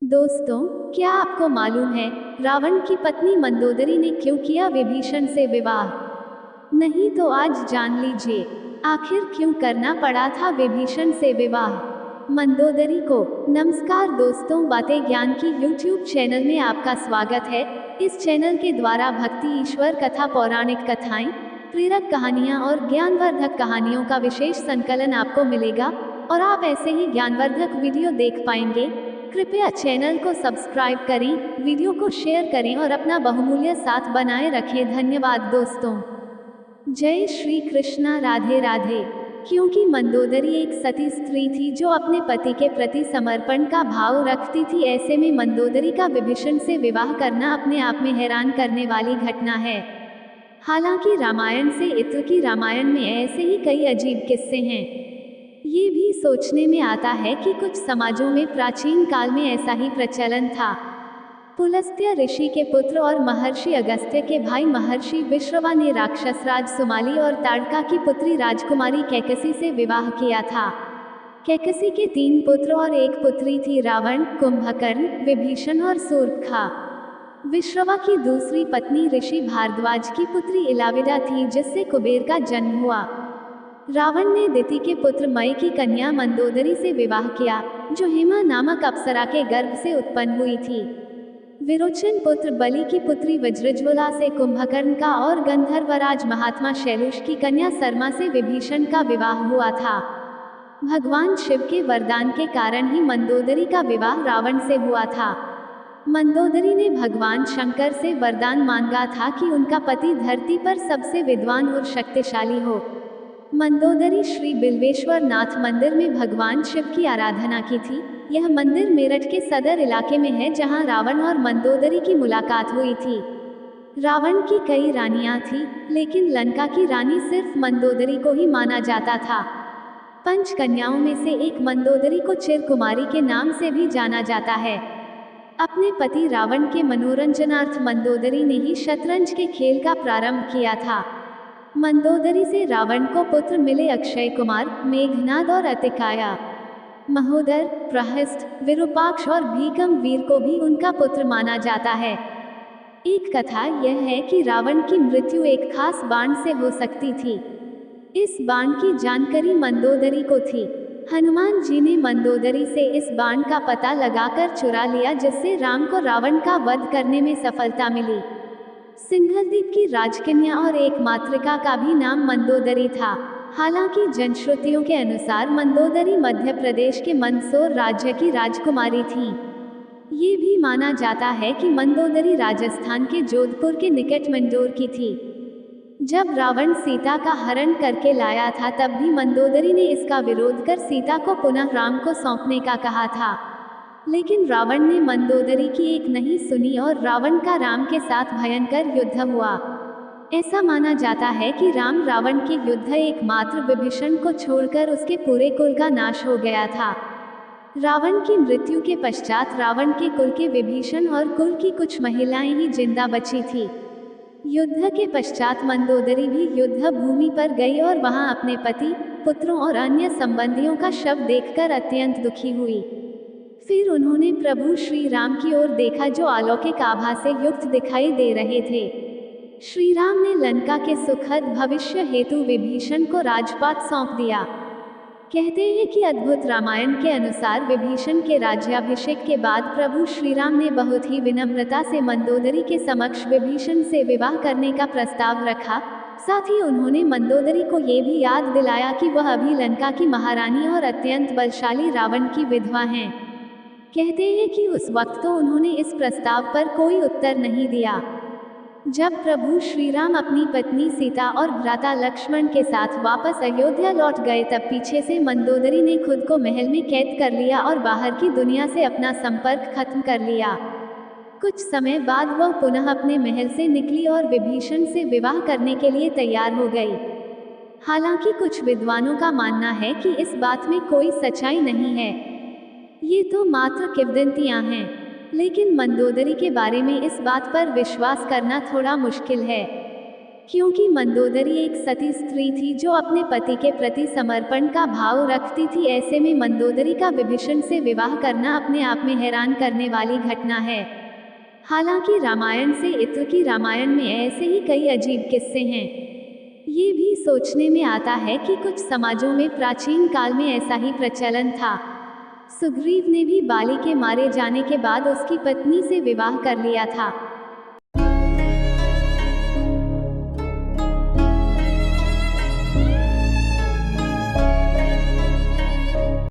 दोस्तों, क्या आपको मालूम है रावण की पत्नी मंदोदरी ने क्यों किया विभीषण से विवाह? नहीं तो आज जान लीजिए, आखिर क्यों करना पड़ा था विभीषण से विवाह मंदोदरी को। नमस्कार दोस्तों, बातें ज्ञान की YouTube चैनल में आपका स्वागत है। इस चैनल के द्वारा भक्ति, ईश्वर कथा, पौराणिक कथाएं, प्रेरक कहानियां और ज्ञानवर्धक कहानियों का विशेष संकलन आपको मिलेगा और आप ऐसे ही ज्ञानवर्धक वीडियो देख पाएंगे। कृपया चैनल को सब्सक्राइब करें, वीडियो को शेयर करें और अपना बहुमूल्य साथ बनाए रखें। धन्यवाद दोस्तों। जय श्री कृष्णा, राधे राधे। क्योंकि मंदोदरी एक सती स्त्री थी जो अपने पति के प्रति समर्पण का भाव रखती थी, ऐसे में मंदोदरी का विभीषण से विवाह करना अपने आप में हैरान करने वाली घटना है। हालांकि रामायण से इत्र की रामायण में ऐसे ही कई अजीब किस्से हैं। ये भी सोचने में आता है कि कुछ समाजों में प्राचीन काल में ऐसा ही प्रचलन था। पुलस्त्य ऋषि के पुत्र और महर्षि अगस्त्य के भाई महर्षि विश्रवा ने राक्षसराज सुमाली और ताड़का की पुत्री राजकुमारी कैकसी से विवाह किया था। कैकसी के 3 पुत्र और 1 पुत्री थी, रावण, कुंभकर्ण, विभीषण और शूर्पणखा। विश्रवा की दूसरी पत्नी ऋषि भारद्वाज की पुत्री इलाविदा थी, जिससे कुबेर का जन्म हुआ। रावण ने दिति के पुत्र मय की कन्या मंदोदरी से विवाह किया, जो हेमा नामक अप्सरा के गर्भ से उत्पन्न हुई थी। विरोचन पुत्र बलि की पुत्री वज्रज्वला से कुंभकर्ण का और गंधर्वराज महात्मा शैलुष की कन्या सरमा से विभीषण का विवाह हुआ था। भगवान शिव के वरदान के कारण ही मंदोदरी का विवाह रावण से हुआ था। मंदोदरी ने भगवान शंकर से वरदान मांगा था कि उनका पति धरती पर सबसे विद्वान और शक्तिशाली हो। मंदोदरी श्री बिल्वेश्वर नाथ मंदिर में भगवान शिव की आराधना की थी। यह मंदिर मेरठ के सदर इलाके में है, जहां रावण और मंदोदरी की मुलाकात हुई थी। रावण की कई रानियां थीं, लेकिन लंका की रानी सिर्फ मंदोदरी को ही माना जाता था। 5 कन्याओं में से एक मंदोदरी को चिरकुमारी के नाम से भी जाना जाता है। अपने पति रावण के मनोरंजनार्थ मंदोदरी ने ही शतरंज के खेल का प्रारंभ किया था। मंदोदरी से रावण को पुत्र मिले अक्षय कुमार, मेघनाद और अतिकाया। महोदर, प्रहस्त, विरूपाक्ष और भीकम वीर को भी उनका पुत्र माना जाता है। एक कथा यह है कि रावण की मृत्यु एक खास बाण से हो सकती थी। इस बाण की जानकारी मंदोदरी को थी। हनुमान जी ने मंदोदरी से इस बाण का पता लगाकर चुरा लिया, जिससे राम को रावण का वध करने में सफलता मिली। सिंहलदीप की राजकन्या और एक मातृका का भी नाम मंदोदरी था। हालांकि जनश्रुतियों के अनुसार मंदोदरी मध्य प्रदेश के मंदसौर राज्य की राजकुमारी थी। ये भी माना जाता है कि मंदोदरी राजस्थान के जोधपुर के निकट मंदोर की थी। जब रावण सीता का हरण करके लाया था, तब भी मंदोदरी ने इसका विरोध कर सीता को पुनः राम को सौंपने का कहा था, लेकिन रावण ने मंदोदरी की एक नहीं सुनी और रावण का राम के साथ भयंकर युद्ध हुआ। ऐसा माना जाता है कि राम रावण के युद्ध एकमात्र विभीषण को छोड़कर उसके पूरे कुल का नाश हो गया था। रावण की मृत्यु के पश्चात रावण के कुल के विभीषण और कुल की कुछ महिलाएं ही जिंदा बची थी। युद्ध के पश्चात मंदोदरी भी युद्ध भूमि पर गई और वहां अपने पति, पुत्रों और अन्य संबंधियों का शव देखकर अत्यंत दुखी हुई। फिर उन्होंने प्रभु श्री राम की ओर देखा, जो अलौकिक आभा से युक्त दिखाई दे रहे थे। श्री राम ने लंका के सुखद भविष्य हेतु विभीषण को राजपाट सौंप दिया। कहते हैं कि अद्भुत रामायण के अनुसार विभीषण के राज्याभिषेक के बाद प्रभु श्री राम ने बहुत ही विनम्रता से मंदोदरी के समक्ष विभीषण से विवाह करने का प्रस्ताव रखा। साथ ही उन्होंने मंदोदरी को ये भी याद दिलाया कि वह अभी लंका की महारानी और अत्यंत बलशाली रावण की विधवा हैं। कहते हैं कि उस वक्त तो उन्होंने इस प्रस्ताव पर कोई उत्तर नहीं दिया। जब प्रभु श्री राम अपनी पत्नी सीता और भ्राता लक्ष्मण के साथ वापस अयोध्या लौट गए, तब पीछे से मंदोदरी ने खुद को महल में कैद कर लिया और बाहर की दुनिया से अपना संपर्क खत्म कर लिया। कुछ समय बाद वह पुनः अपने महल से निकली और विभीषण से विवाह करने के लिए तैयार हो गई। हालांकि कुछ विद्वानों का मानना है कि इस बात में कोई सच्चाई नहीं है, ये तो मात्र किंवदंतियां हैं। लेकिन मंदोदरी के बारे में इस बात पर विश्वास करना थोड़ा मुश्किल है, क्योंकि मंदोदरी एक सती स्त्री थी जो अपने पति के प्रति समर्पण का भाव रखती थी। ऐसे में मंदोदरी का विभीषण से विवाह करना अपने आप में हैरान करने वाली घटना है। हालांकि रामायण से इत्र की रामायण में ऐसे ही कई अजीब किस्से हैं। ये भी सोचने में आता है कि कुछ समाजों में प्राचीन काल में ऐसा ही प्रचलन था। सुग्रीव ने भी बाली के मारे जाने के बाद उसकी पत्नी से विवाह कर लिया था।